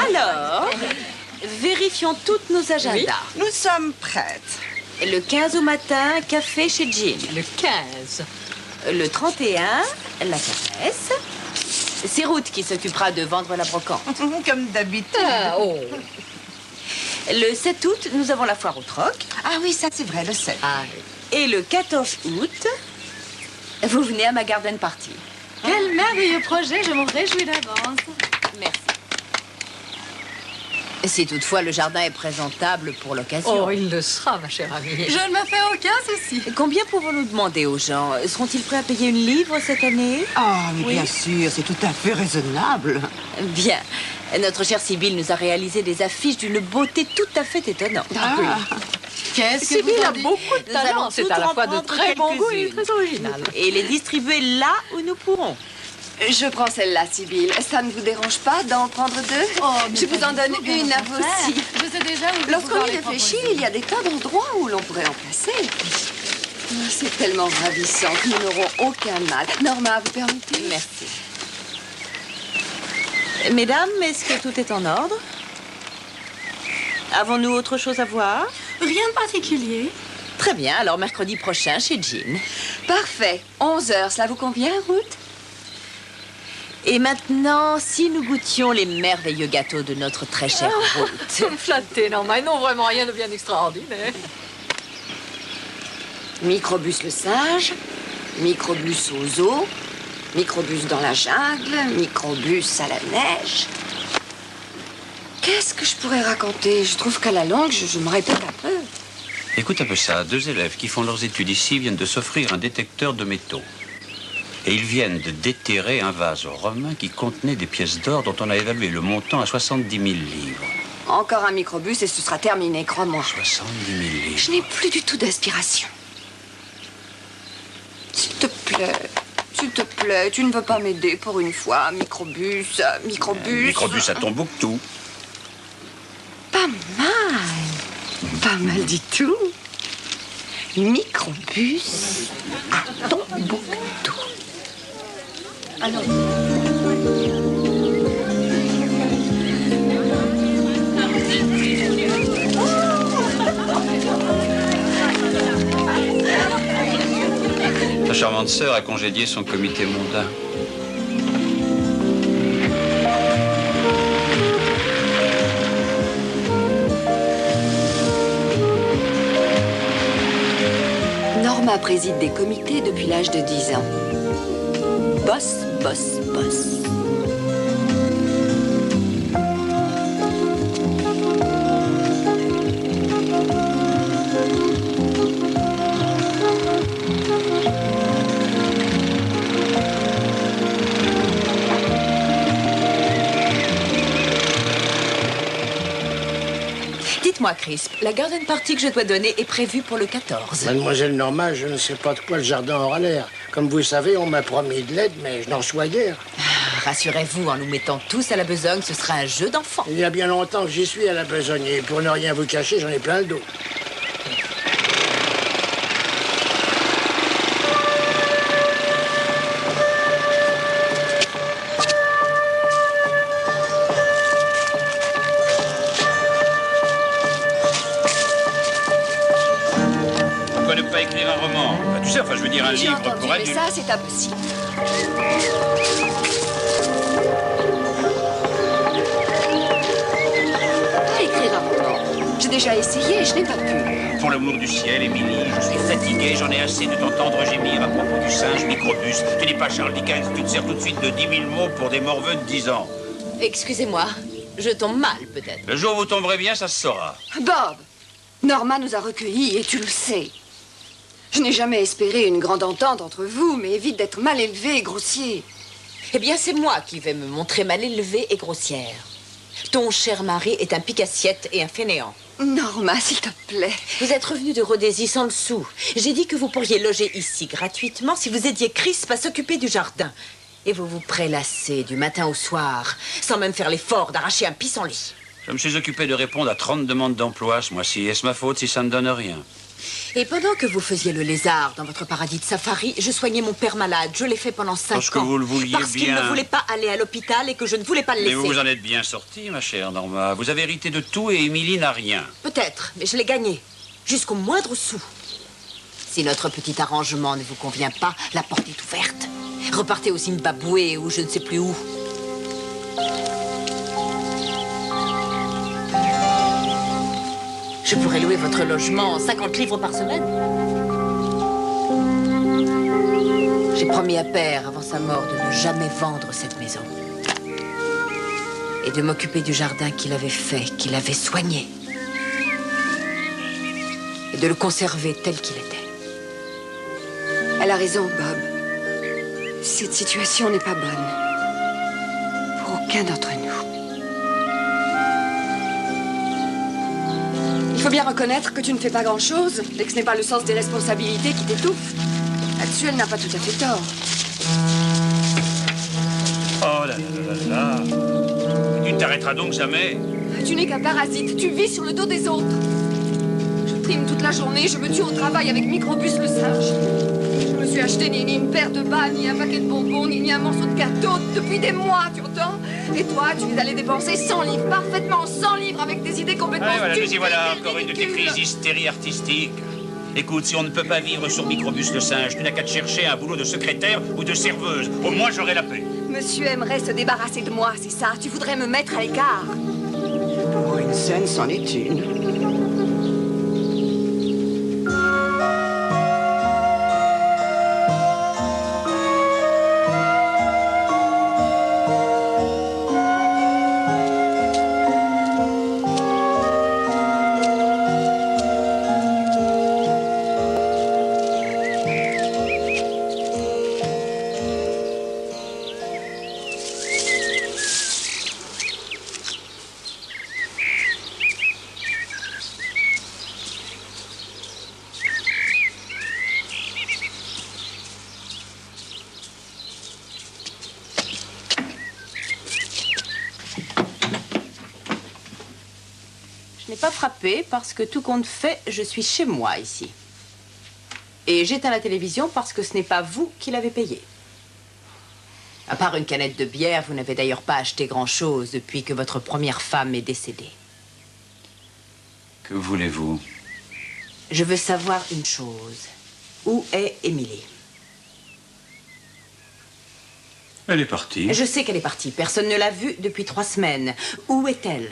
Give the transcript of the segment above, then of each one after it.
Alors, vérifions toutes nos agendas. Oui. Nous sommes prêtes. Le 15 au matin, café chez Jean. Le 15. Le 31, la caresse. C'est Ruth qui s'occupera de vendre la brocante. Comme d'habitude. Ah, oh. Le 7 août, nous avons la foire au troc. Ah oui, ça c'est vrai, le 7. Ah, Et le 14 août, vous venez à ma garden party. Quel merveilleux projet, je m'en réjouis d'avance. Merci. Si toutefois le jardin est présentable pour l'occasion. oh, il le sera, ma chère amie. Je ne me fais aucun souci. Combien pouvons-nous demander aux gens? Seront-ils prêts à payer une livre cette année? Ah, mais bien sûr, c'est tout à fait raisonnable. Bien. Notre chère Sibylle nous a réalisé des affiches d'une beauté tout à fait étonnante. Qu'est-ce que Sibylle vous en a dites? beaucoup de Nous allons talent. C'est toutes à la en fois de prendre très bon goût et quelques-unes. très original. Et les distribuer là où nous pourrons. Je prends celle-là, Sibylle. Ça ne vous dérange pas d'en prendre deux? Oh, mais je vous pas en du donne tout, bien une au à vous contraire. aussi. Je sais déjà où Lorsqu'on y réfléchit, il y a des tas d'endroits où l'on pourrait en placer. Ah, c'est tellement ravissant que nous n'aurons aucun mal. Norma, vous permettez? Merci. Mesdames, est-ce que tout est en ordre? Avons-nous autre chose à voir? Rien de particulier. Très bien, alors mercredi prochain chez Jean. Parfait. 11h, cela vous convient, Ruth? Et maintenant, si nous goûtions les merveilleux gâteaux de notre très chère Ruth. Flatté, non, mais non, vraiment rien de bien extraordinaire. Microbus le singe, microbus aux eaux, microbus dans la jungle, microbus à la neige. Qu'est-ce que je pourrais raconter? Je trouve qu'à la longue, je me répète un peu. Écoute un peu ça. 2 élèves qui font leurs études ici viennent de s'offrir un détecteur de métaux. Et ils viennent de déterrer un vase romain qui contenait des pièces d'or dont on a évalué le montant à 70 000 livres. Encore un microbus et ce sera terminé, crois-moi. 70 000 livres. Je n'ai plus du tout d'inspiration. S'il te plaît, tu ne veux pas m'aider pour une fois. Microbus. Microbus à Tombouctou. Pas mal du tout. Microbus à Tombouctou. Alors, Ta charmante sœur a congédié son comité mondain. Norma préside des comités depuis l'âge de 10 ans. Boss. Dites-moi, Crisp, la garden party que je dois donner est prévue pour le 14. Mademoiselle Norma, je ne sais pas de quoi le jardin aura l'air. Comme vous le savez, on m'a promis de l'aide, mais je n'en reçois guère. Rassurez-vous, en nous mettant tous à la besogne, ce sera un jeu d'enfant. Il y a bien longtemps que j'y suis à la besogne, et pour ne rien vous cacher, j'en ai plein le dos. Pourquoi ne pas écrire un roman? Tu sais, enfin, je veux dire un J'ai livre entendu, pour mais adultes. ça, c'est impossible. Pas écrire un roman. J'ai déjà essayé, je n'ai pas pu. Pour l'amour du ciel, Émilie, je suis fatigué, j'en ai assez de t'entendre gémir à propos du singe microbus. Tu n'es pas Charles Dickens, tu te sers tout de suite de 10 000 mots pour des morveux de 10 ans. Excusez-moi, je tombe mal, peut-être. Le jour où vous tomberez bien, ça se saura. Bob, Norma nous a recueillis et tu le sais. Je n'ai jamais espéré une grande entente entre vous, mais évite d'être mal élevé et grossier. Eh bien, c'est moi qui vais me montrer mal élevée et grossière. Ton cher mari est un pique-assiette et un fainéant. Norma, s'il te plaît. Vous êtes revenu de Rhodésie sans le sou. J'ai dit que vous pourriez loger ici gratuitement si vous aidiez Crisp à s'occuper du jardin. Et vous vous prélassez du matin au soir, sans même faire l'effort d'arracher un pissenlit. Je me suis occupé de répondre à 30 demandes d'emploi ce mois-ci. Est-ce ma faute si ça ne donne rien? Et pendant que vous faisiez le lézard dans votre paradis de safari, je soignais mon père malade. Je l'ai fait pendant 5 ans. Parce que vous le vouliez Parce qu'il bien. ne voulait pas aller à l'hôpital et que je ne voulais pas le Mais laisser. vous vous en êtes bien sortie, ma chère Norma. Vous avez hérité de tout et Émilie n'a rien. Peut-être, mais je l'ai gagné. Jusqu'au moindre sou. Si notre petit arrangement ne vous convient pas, la porte est ouverte. Repartez au Zimbabwe ou je ne sais plus où. Je pourrais louer votre logement 50 livres par semaine. J'ai promis à Père, avant sa mort, de ne jamais vendre cette maison. Et de m'occuper du jardin qu'il avait fait, qu'il avait soigné. Et de le conserver tel qu'il était. Elle a raison, Bob. Cette situation n'est pas bonne. Pour aucun d'entre nous. Il faut bien reconnaître que tu ne fais pas grand-chose et que ce n'est pas le sens des responsabilités qui t'étouffe. Là-dessus, elle n'a pas tout à fait tort. Oh là là là là. Tu ne t'arrêteras donc jamais. Tu n'es qu'un parasite. Tu vis sur le dos des autres. Je trime toute la journée. Je me tue au travail avec Microbus le singe. Je me suis acheté ni une paire de bas, ni un paquet de bonbons, ni un morceau de gâteau depuis des mois, tu entends? Et toi, tu es allé dépenser 100 livres, parfaitement 100 livres avec des idées complètement Ah, voilà, nous y stupides voilà, et encore une de tes ridicules. crises d'hystérie artistique. Écoute, si on ne peut pas vivre sur Microbus le singe, tu n'as qu'à te chercher un boulot de secrétaire ou de serveuse. Au moins, j'aurai la paix. Monsieur aimerait se débarrasser de moi, c'est ça? Tu voudrais me mettre à l'écart? Pour une scène, c'en est une. Je n'ai pas frappé parce que tout compte fait, je suis chez moi ici. Et j'éteins la télévision parce que ce n'est pas vous qui l'avez payée. À part une canette de bière, vous n'avez d'ailleurs pas acheté grand-chose depuis que votre première femme est décédée. Que voulez-vous? Je veux savoir une chose. Où est Émilie? Elle est partie. Je sais qu'elle est partie. Personne ne l'a vue depuis 3 semaines. Où est-elle?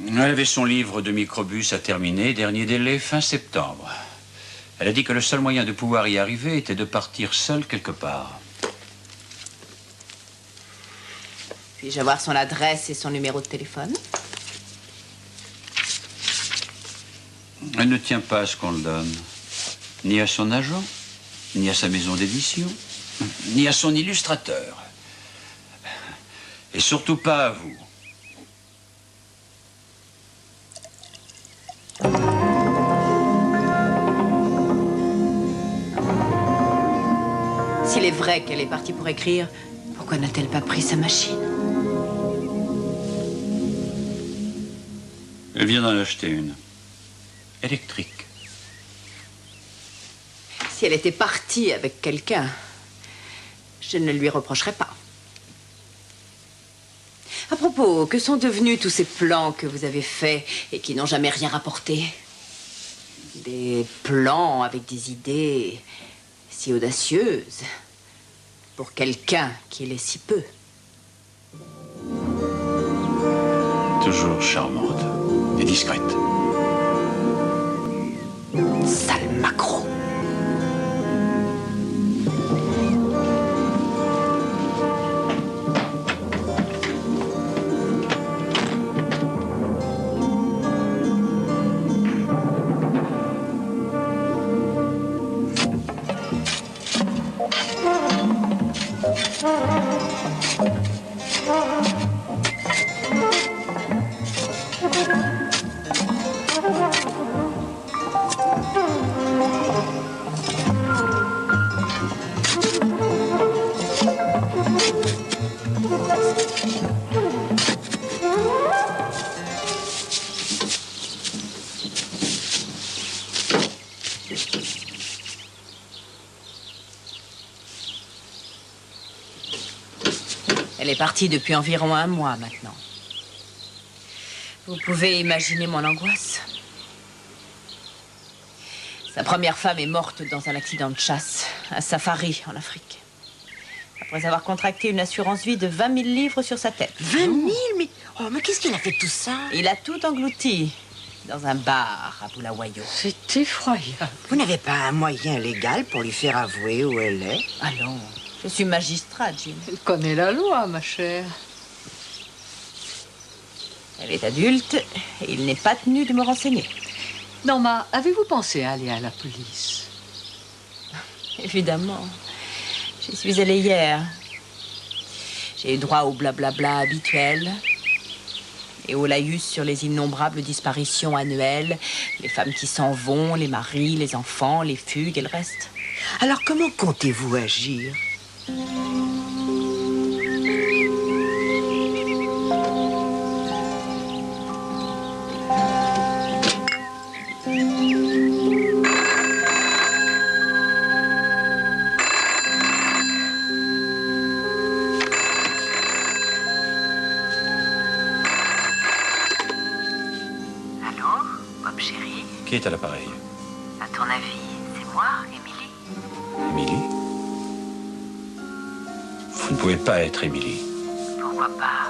Elle avait son livre de Microbus à terminer, dernier délai, fin septembre. Elle a dit que le seul moyen de pouvoir y arriver était de partir seule quelque part. Puis-je avoir son adresse et son numéro de téléphone? Elle ne tient pas à ce qu'on le donne. Ni à son agent, ni à sa maison d'édition, ni à son illustrateur. Et surtout pas à vous. S'il est vrai qu'elle est partie pour écrire, pourquoi n'a-t-elle pas pris sa machine? Elle vient d'en acheter une. Électrique. Si elle était partie avec quelqu'un, je ne lui reprocherais pas. À propos, que sont devenus tous ces plans que vous avez faits et qui n'ont jamais rien rapporté? Des plans avec des idées si audacieuses pour quelqu'un qui l'est si peu. Toujours charmante et discrète. Sale macro. Elle est partie depuis environ 1 mois maintenant. Vous pouvez imaginer mon angoisse. Sa première femme est morte dans un accident de chasse, un safari en Afrique. Après avoir contracté une assurance vie de 20 000 livres sur sa tête. 20 000? Mais qu'est-ce qu'il a fait de tout ça? Il a tout englouti dans un bar à Bulawayo. C'est effroyable. Vous n'avez pas un moyen légal pour lui faire avouer où elle est? Allons, je suis magistrat, Jim. Elle connaît la loi, ma chère. Elle est adulte et il n'est pas tenu de me renseigner. Norma, avez-vous pensé à aller à la police? Évidemment. J'y suis allée hier. J'ai eu droit au blablabla habituel et au laïus sur les innombrables disparitions annuelles, les femmes qui s'en vont, les maris, les enfants, les fugues et le reste. Alors comment comptez-vous agir? Qui est à l'appareil? À ton avis, c'est moi, Émilie? Émilie? Vous ne pouvez pas être Émilie. Pourquoi pas?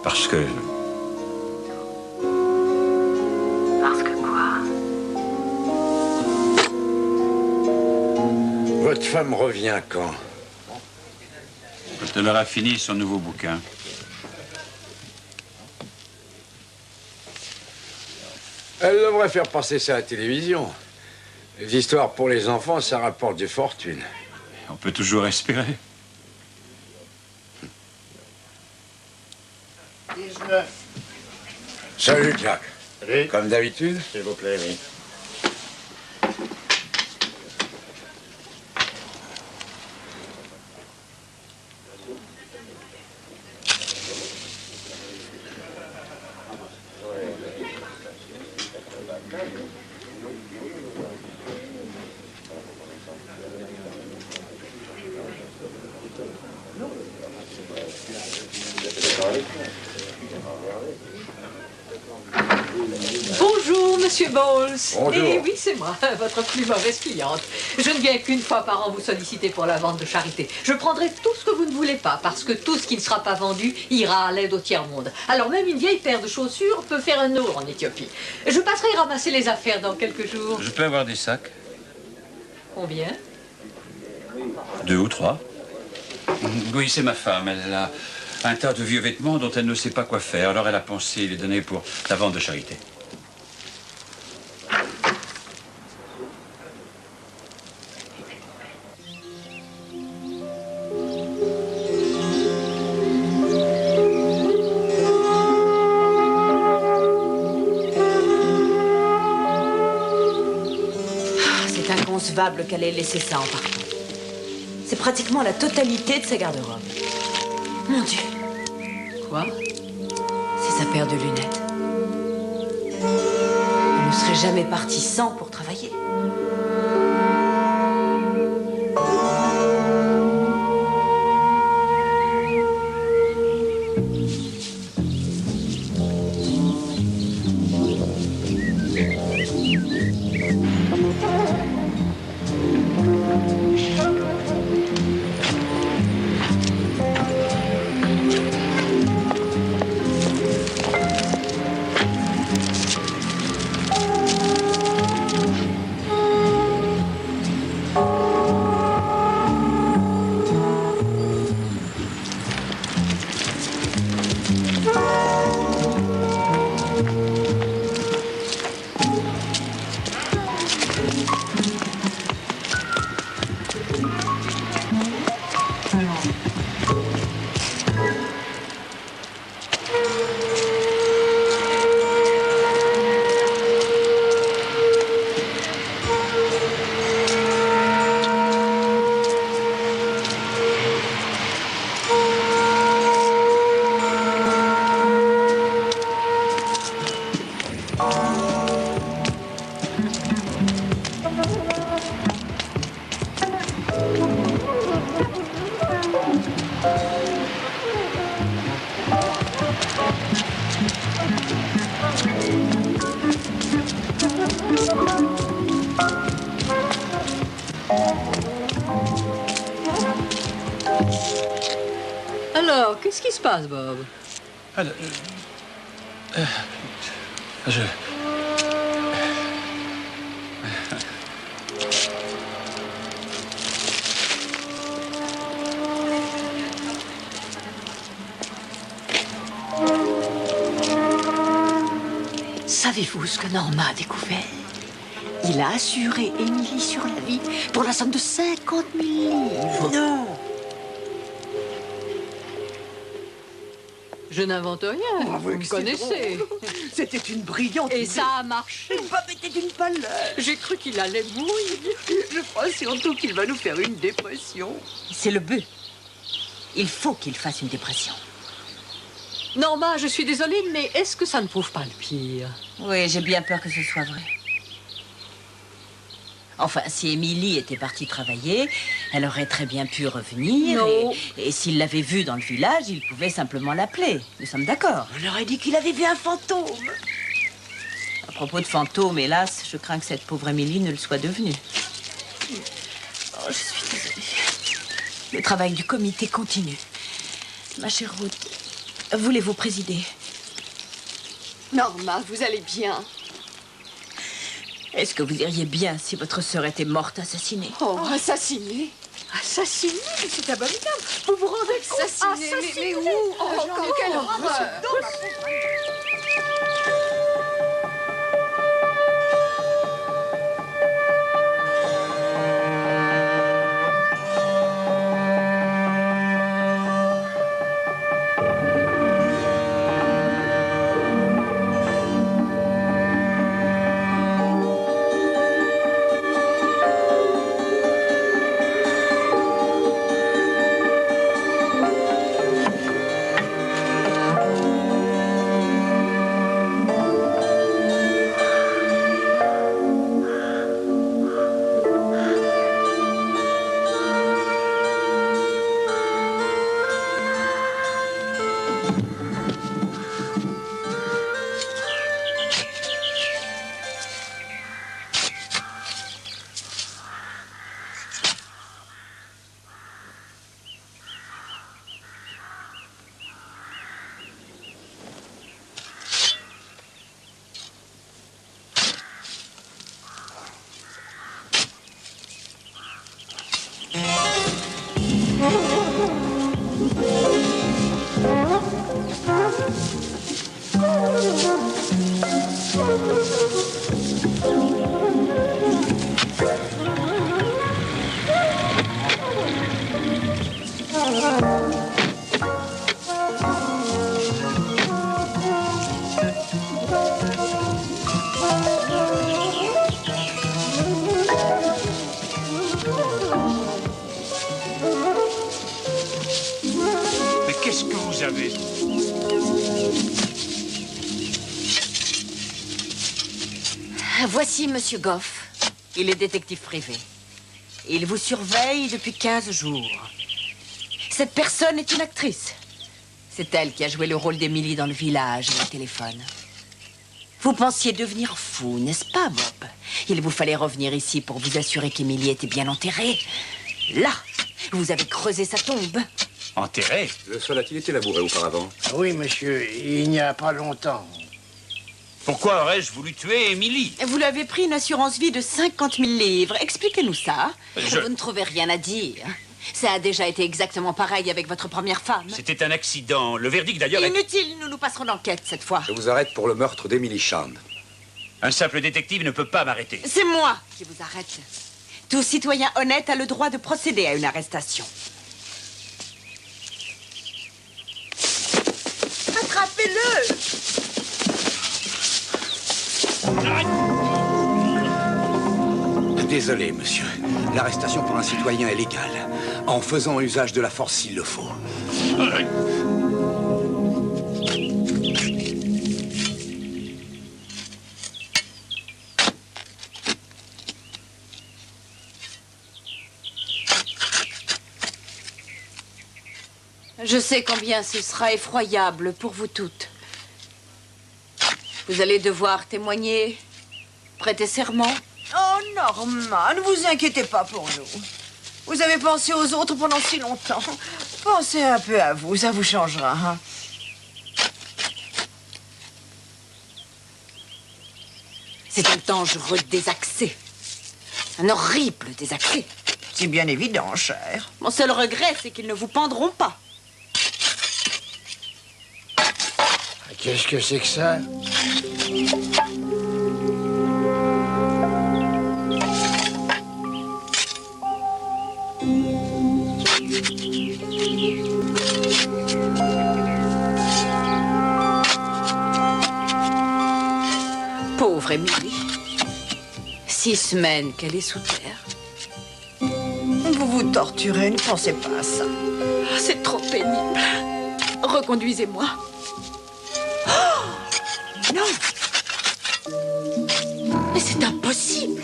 Parce que... Parce que quoi? Votre femme revient quand? Quand elle aura fini son nouveau bouquin. Elle devrait faire passer ça à la télévision. Les histoires pour les enfants, ça rapporte des fortunes. On peut toujours espérer. 19. Salut, Jack. Salut. Comme d'habitude? S'il vous plaît, oui. Bonjour, Monsieur Bowles. Bonjour. Eh oui, c'est moi, votre plus mauvaise cliente. Je ne viens qu'une fois par an vous solliciter pour la vente de charité. Je prendrai tout ce que vous ne voulez pas, parce que tout ce qui ne sera pas vendu ira à l'aide au tiers-monde. Alors même une vieille paire de chaussures peut faire un euro en Éthiopie. Je passerai ramasser les affaires dans quelques jours. Je peux avoir des sacs? Combien? 2 ou 3. Oui, c'est ma femme. Elle a un tas de vieux vêtements dont elle ne sait pas quoi faire. Alors elle a pensé les donner pour la vente de charité. C'est inconcevable qu'elle ait laissé ça en partant. C'est pratiquement la totalité de sa garde-robe. Mon Dieu, Quoi? c'est sa paire de lunettes. Elle ne serait jamais partie sans pour travailler. Qu'est-ce qui se passe, Bob? Alors, Savez-vous ce que Norma a découvert? Il a assuré Émilie sur la vie pour la somme de 50 000 livres. Non. Je n'invente rien. Vous me connaissez. C'était une brillante Et idée. ça a marché. Bob était d'une pâleur. J'ai cru qu'il allait mourir. Je crois surtout qu'il va nous faire une dépression. C'est le but. Il faut qu'il fasse une dépression. Norma, je suis désolée, mais est-ce que ça ne prouve pas le pire? Oui, j'ai bien peur que ce soit vrai. Enfin, si Émilie était partie travailler, elle aurait très bien pu revenir. Non. Et s'il l'avait vue dans le village, il pouvait simplement l'appeler. Nous sommes d'accord. On aurait dit qu'il avait vu un fantôme. À propos de fantômes, hélas, je crains que cette pauvre Émilie ne le soit devenue. Oh, je suis désolée. Le travail du comité continue. Ma chère Ruth, voulez-vous présider? Norma, vous allez bien? Est-ce que vous iriez bien si votre sœur était morte assassinée? Oh, assassinée? Assassinée? C'est abominable. Vous vous rendez compte? Assassinée? Mais où? Oh, quelle horreur! mais qu'est-ce que vous avez? Voici Monsieur Goff. Il est détective privé. Il vous surveille depuis 15 jours. Cette personne est une actrice. C'est elle qui a joué le rôle d'Émilie dans le village et au téléphone. Vous pensiez devenir fou, n'est-ce pas, Bob? Il vous fallait revenir ici pour vous assurer qu'Émilie était bien enterrée. Là, vous avez creusé sa tombe. Enterré? Le sol a-t-il été labouré auparavant? Oui, monsieur, il n'y a pas longtemps. Pourquoi aurais-je voulu tuer Émilie? Vous lui avez pris une assurance vie de 50 000 livres. Expliquez-nous ça. Je- Vous ne trouvez rien à dire. Ça a déjà été exactement pareil avec votre première femme. C'était un accident. Le verdict d'ailleurs est... Inutile, nous passerons l'enquête cette fois. Je vous arrête pour le meurtre d'Emily Shand. Un simple détective ne peut pas m'arrêter. C'est moi qui vous arrête. Tout citoyen honnête a le droit de procéder à une arrestation. Attrapez-le! Désolé, monsieur. L'arrestation pour un citoyen est légale, en faisant usage de la force s'il le faut. Je sais combien ce sera effroyable pour vous toutes. Vous allez devoir témoigner, prêter serment. Oh, Norma, ne vous inquiétez pas pour nous. Vous avez pensé aux autres pendant si longtemps. Pensez un peu à vous, ça vous changera. Hein? C'est un dangereux désaccès. Un horrible désaccès. C'est bien évident, cher. Mon seul regret, c'est qu'ils ne vous pendront pas. Qu'est-ce que c'est que ça? Pauvre Émilie. 6 semaines qu'elle est sous terre. Vous vous torturez, ne pensez pas à ça. C'est trop pénible. Reconduisez-moi. Oh non! Mais c'est impossible!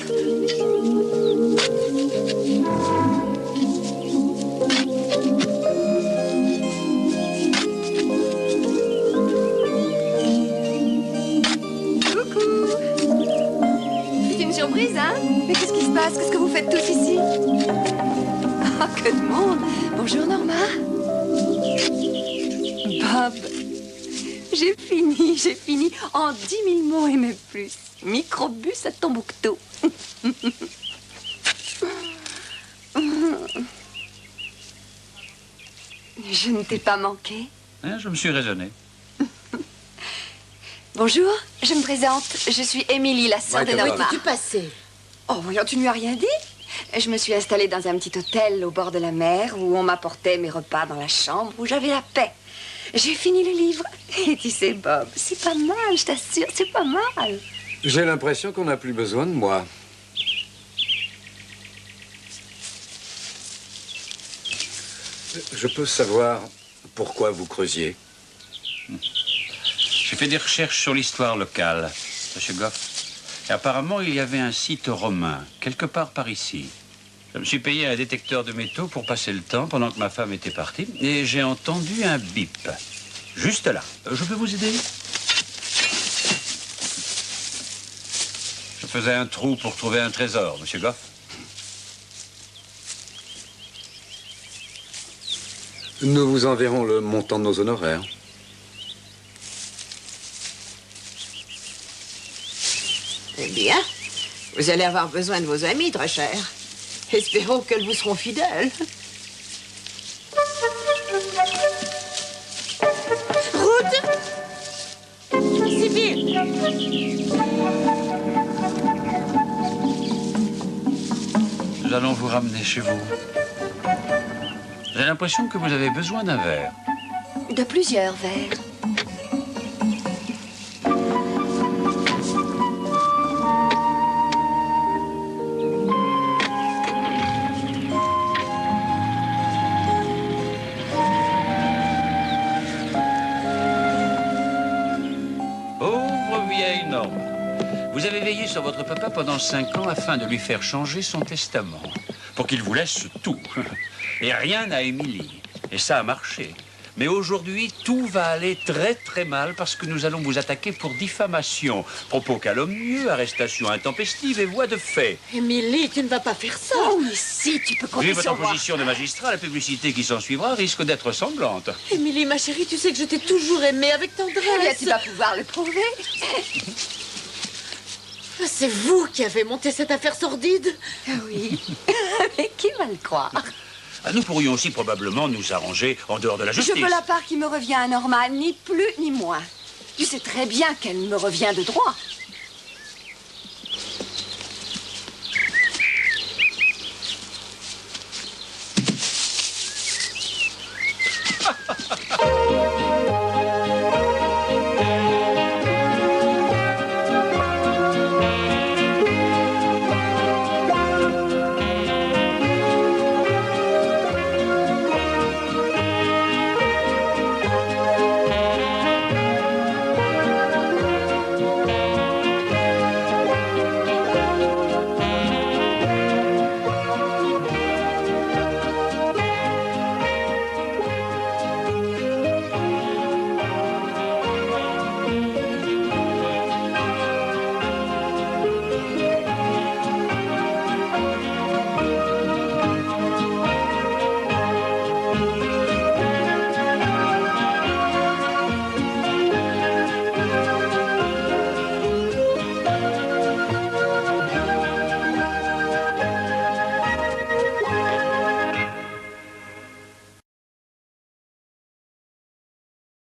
Surprise, hein? Mais qu'est-ce qui se passe? Qu'est-ce que vous faites tous ici? Oh, que de monde! Bonjour, Norma. Bob, j'ai fini en 10 000 mots et même plus. Microbus à Tombouctou. Je ne t'ai pas manqué. Hein, je me suis raisonné. Bonjour, je me présente. Je suis Émilie, la sœur de Norma. Tu passais. Oh, voyons, tu ne lui as rien dit? Je me suis installée dans un petit hôtel au bord de la mer où on m'apportait mes repas dans la chambre où j'avais la paix. J'ai fini le livre. Et tu sais, Bob, c'est pas mal, je t'assure, c'est pas mal. J'ai l'impression qu'on n'a plus besoin de moi. Je peux savoir pourquoi vous creusiez? J'ai fait des recherches sur l'histoire locale, monsieur Goff. Et apparemment, il y avait un site romain, quelque part par ici. Je me suis payé un détecteur de métaux pour passer le temps pendant que ma femme était partie. Et j'ai entendu un bip. Juste là. Je peux vous aider? Je faisais un trou pour trouver un trésor, monsieur Goff. Nous vous enverrons le montant de nos honoraires. Eh bien, vous allez avoir besoin de vos amis, très cher. Espérons qu'elles vous seront fidèles. Route! Sibylle! Nous allons vous ramener chez vous. J'ai l'impression que vous avez besoin d'un verre. De plusieurs verres. Pauvre vieille Norma. Vous avez veillé sur votre papa pendant 5 ans afin de lui faire changer son testament. Pour qu'il vous laisse tout. Et rien à Émilie. Et ça a marché. Mais aujourd'hui, tout va aller très très mal parce que nous allons vous attaquer pour diffamation, propos calomnieux, arrestation intempestive et voie de fait. Émilie, tu ne vas pas faire ça. Oh, mais si, tu peux compter Vu votre sur moi. position de magistrat, la publicité qui s'en suivra risque d'être sanglante. Émilie, ma chérie, tu sais que je t'ai toujours aimée avec Eh bien, tendresse. tu vas pouvoir le prouver. C'est vous qui avez monté cette affaire sordide. Oui. Mais qui va le croire? Nous pourrions aussi probablement nous arranger en dehors de la justice. Je veux la part qui me revient à Norma, ni plus ni moins. Tu sais très bien qu'elle me revient de droit.